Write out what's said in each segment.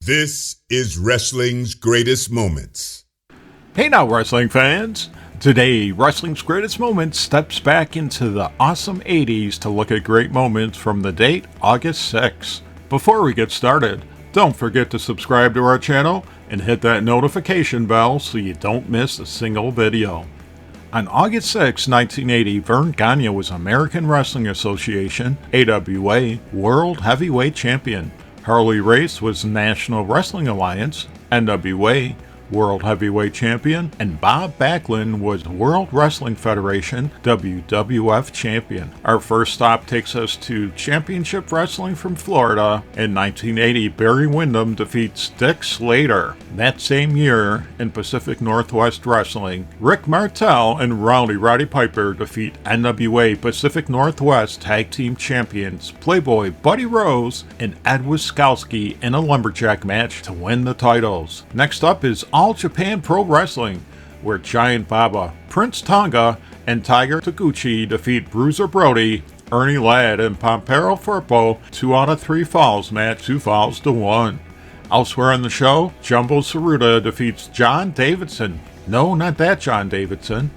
This is wrestling's greatest moments. Hey now, wrestling fans! Today, Wrestling's Greatest Moments steps back into the awesome 80s to look at great moments from the date August 6. Before we get started, don't forget to subscribe to our channel and hit that notification bell so you don't miss a single video. On August 6, 1980, Vern Gagne was American Wrestling Association, AWA, World Heavyweight Champion. Harley Race was National Wrestling Alliance, NWA, World Heavyweight Champion, and Bob Backlund was World Wrestling Federation, WWF Champion. Our first stop takes us to Championship Wrestling from Florida. In 1980, Barry Windham defeats Dick Slater. That same year, in Pacific Northwest Wrestling, Rick Martel and Roddy Piper defeat NWA Pacific Northwest Tag Team Champions Playboy Buddy Rose and Ed Wiskowski in a lumberjack match to win the titles. Next up is All Japan Pro Wrestling, where Giant Baba, Prince Tonga, and Tiger Taguchi defeat Bruiser Brody, Ernie Ladd, and Pampero Firpo 2 out of 3 falls match 2 falls to 1. Elsewhere in the show, Jumbo Tsuruta defeats John Davidson. No, not that John Davidson.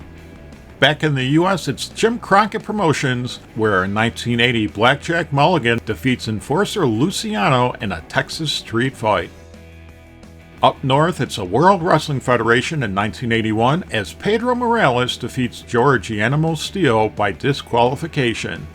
Back in the US, it's Jim Crockett Promotions, where in 1980 Blackjack Mulligan defeats Enforcer Luciano in a Texas street fight. Up north, it's a World Wrestling Federation in 1981 as Pedro Morales defeats George Animal Steel by disqualification.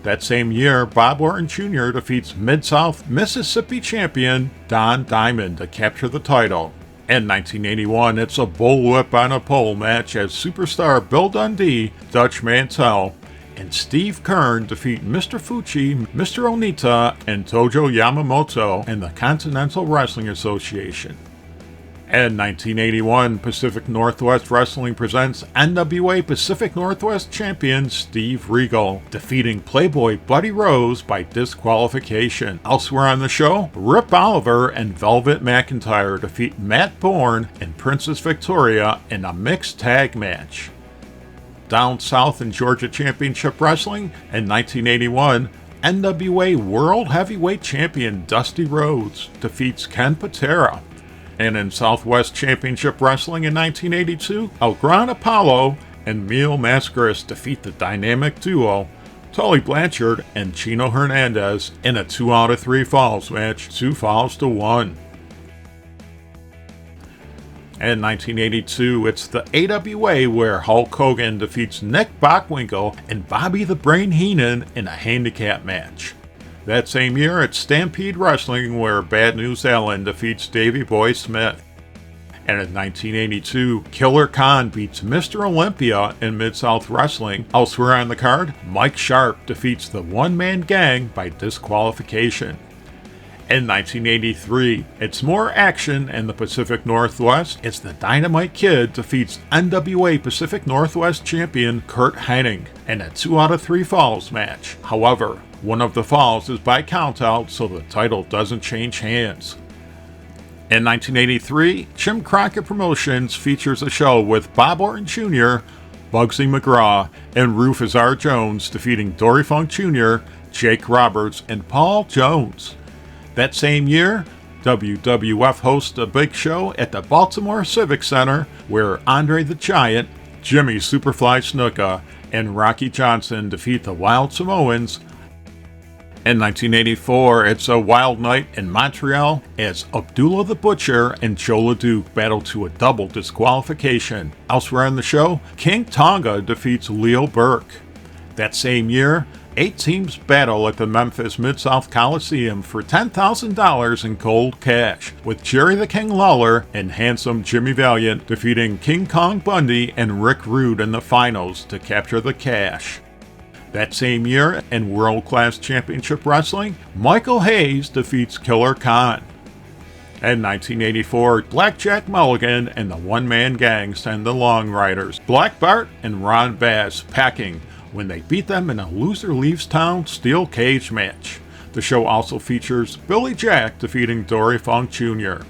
That same year, Bob Orton Jr. defeats Mid-South Mississippi champion Don Diamond to capture the title. In 1981, it's a bullwhip on a pole match as superstar Bill Dundee, Dutch Mantell, and Steve Kern defeat Mr. Fuji, Mr. Onita, and Tojo Yamamoto in the Continental Wrestling Association. In 1981, Pacific Northwest Wrestling presents NWA Pacific Northwest champion Steve Regal, defeating Playboy Buddy Rose by disqualification. Elsewhere on the show, Rip Oliver and Velvet McIntyre defeat Matt Bourne and Princess Victoria in a mixed tag match. Down south in Georgia Championship Wrestling, in 1981, NWA World Heavyweight Champion Dusty Rhodes defeats Ken Patera. And in Southwest Championship Wrestling in 1982, El Gran Apollo and Mil Mascaras defeat the dynamic duo Tully Blanchard and Chino Hernandez in a 2 out of 3 falls match, 2 falls to 1. In 1982, it's the AWA where Hulk Hogan defeats Nick Bockwinkel and Bobby the Brain Heenan in a handicap match. That same year, it's Stampede Wrestling where Bad News Allen defeats Davey Boy Smith. And in 1982, Killer Khan beats Mr. Olympia in Mid-South Wrestling. Elsewhere on the card, Mike Sharp defeats the One-Man Gang by disqualification. In 1983, it's more action in the Pacific Northwest. It's the Dynamite Kid defeats NWA Pacific Northwest champion Kurt Hennig in a 2 out of 3 falls match. However, one of the falls is by countout, so the title doesn't change hands. In 1983, Jim Crockett Promotions features a show with Bob Orton Jr., Bugsy McGraw, and Rufus R. Jones defeating Dory Funk Jr., Jake Roberts, and Paul Jones. That same year, WWF hosts a big show at the Baltimore Civic Center where Andre the Giant, Jimmy Superfly Snuka, and Rocky Johnson defeat the Wild Samoans. In 1984, it's a wild night in Montreal as Abdullah the Butcher and Joe LeDuc battle to a double disqualification. Elsewhere on the show, King Tonga defeats Leo Burke. That same year, 8 teams battle at the Memphis Mid-South Coliseum for $10,000 in cold cash, with Jerry the King Lawler and handsome Jimmy Valiant defeating King Kong Bundy and Rick Rude in the finals to capture the cash. That same year, in World Class Championship Wrestling, Michael Hayes defeats Killer Khan. In 1984, Blackjack Mulligan and the One-Man Gang send the Long Riders, Black Bart and Ron Bass, packing when they beat them in a Loser Leaves Town steel cage match. The show also features Billy Jack defeating Dory Funk Jr.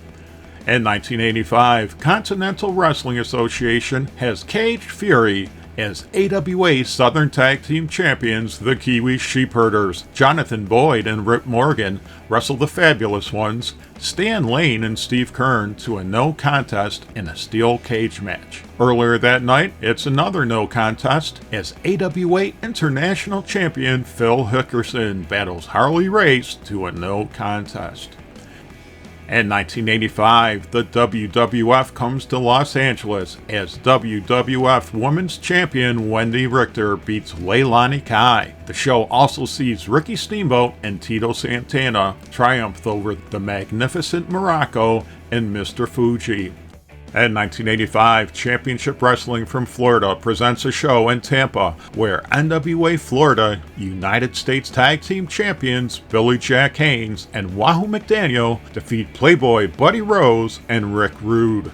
In 1985, Continental Wrestling Association has Cage Fury as AWA Southern Tag Team Champions, the Kiwi Sheepherders, Jonathan Boyd and Rip Morgan, wrestled the Fabulous Ones, Stan Lane and Steve Kern, to a no contest in a steel cage match. Earlier that night, it's another no contest as AWA International Champion Phil Hickerson battles Harley Race to a no contest. In 1985, the WWF comes to Los Angeles as WWF Women's Champion Wendy Richter beats Leilani Kai. The show also sees Ricky Steamboat and Tito Santana triumph over the Magnificent Morocco and Mr. Fuji. In 1985, Championship Wrestling from Florida presents a show in Tampa where NWA Florida United States Tag Team Champions Billy Jack Haynes and Wahoo McDaniel defeat Playboy Buddy Rose and Rick Rude.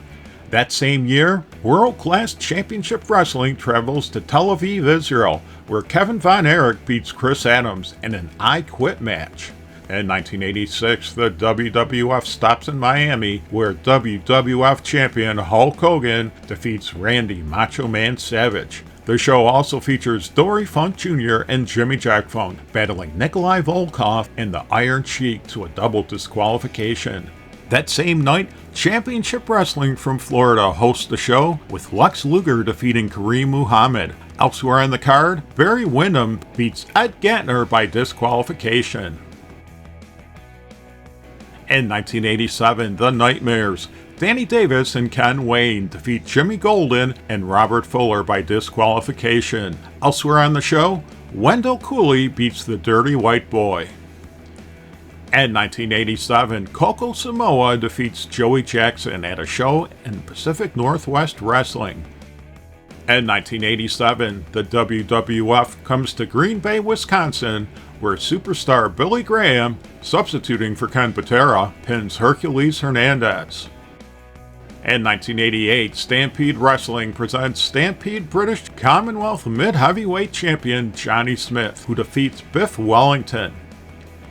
That same year, World Class Championship Wrestling travels to Tel Aviv, Israel, where Kevin Von Erich beats Chris Adams in an I Quit match. In 1986, the WWF stops in Miami, where WWF champion Hulk Hogan defeats Randy Macho Man Savage. The show also features Dory Funk Jr. and Jimmy Jack Funk battling Nikolai Volkov and the Iron Sheik to a double disqualification. That same night, Championship Wrestling from Florida hosts the show, with Lex Luger defeating Kareem Muhammad. Elsewhere on the card, Barry Windham beats Ed Gantner by disqualification. In 1987, The Nightmares, Danny Davis and Ken Wayne defeat Jimmy Golden and Robert Fuller by disqualification. Elsewhere on the show, Wendell Cooley beats the Dirty White Boy. In 1987, Coco Samoa defeats Joey Jackson at a show in Pacific Northwest Wrestling. In 1987, the WWF comes to Green Bay, Wisconsin, where superstar Billy Graham, substituting for Ken Patera, pins Hercules Hernandez. In 1988, Stampede Wrestling presents Stampede British Commonwealth Mid-Heavyweight Champion Johnny Smith, who defeats Biff Wellington.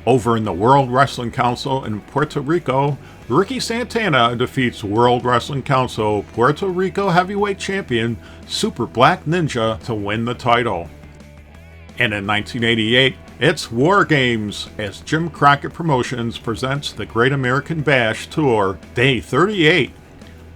Over in the World Wrestling Council in Puerto Rico, Ricky Santana defeats World Wrestling Council Puerto Rico Heavyweight Champion Super Black Ninja to win the title. And in 1988, it's War Games as Jim Crockett Promotions presents the Great American Bash Tour Day 38.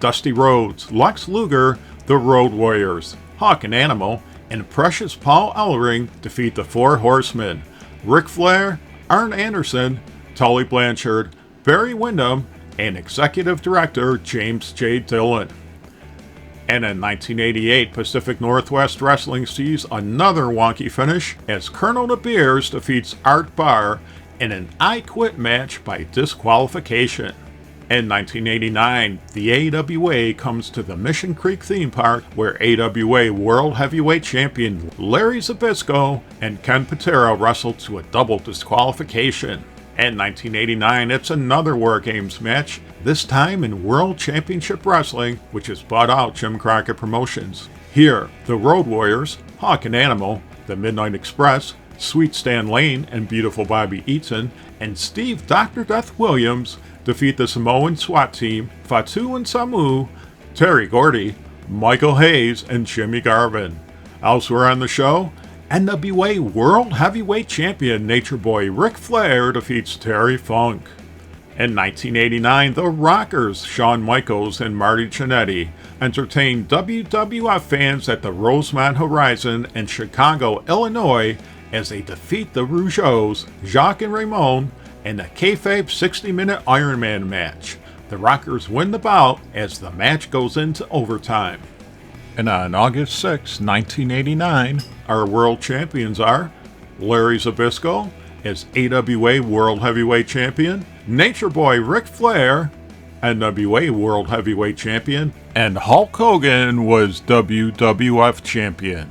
Dusty Rhodes, Lex Luger, the Road Warriors, Hawk and Animal, and Precious Paul Ellering defeat the Four Horsemen, Ric Flair, Arn Anderson, Tully Blanchard, Barry Windham, and Executive Director James J. Dillon. And in 1988, Pacific Northwest Wrestling sees another wonky finish as Colonel De Beers defeats Art Barr in an I Quit match by disqualification. In 1989, the AWA comes to the Mission Creek theme park where AWA World Heavyweight Champion Larry Zbyszko and Ken Patera wrestle to a double disqualification. In 1989, it's another War Games match, this time in World Championship Wrestling, which has bought out Jim Crockett Promotions. Here, the Road Warriors, Hawk and Animal, the Midnight Express, Sweet Stan Lane and Beautiful Bobby Eaton, and Steve Dr. Death Williams defeat the Samoan SWAT team, Fatu and Samu, Terry Gordy, Michael Hayes, and Jimmy Garvin. Elsewhere on the show, NWA World Heavyweight Champion Nature Boy Ric Flair defeats Terry Funk. In 1989, The Rockers, Shawn Michaels and Marty Jannetty, entertain WWF fans at the Rosemont Horizon in Chicago, Illinois, as they defeat the Rougeaus, Jacques and Ramon, in a kayfabe 60-minute Iron Man match. The Rockers win the bout as the match goes into overtime. And on August 6, 1989, our world champions are Larry Zbyszko as AWA World Heavyweight Champion, Nature Boy Ric Flair, NWA World Heavyweight Champion, and Hulk Hogan was WWF Champion.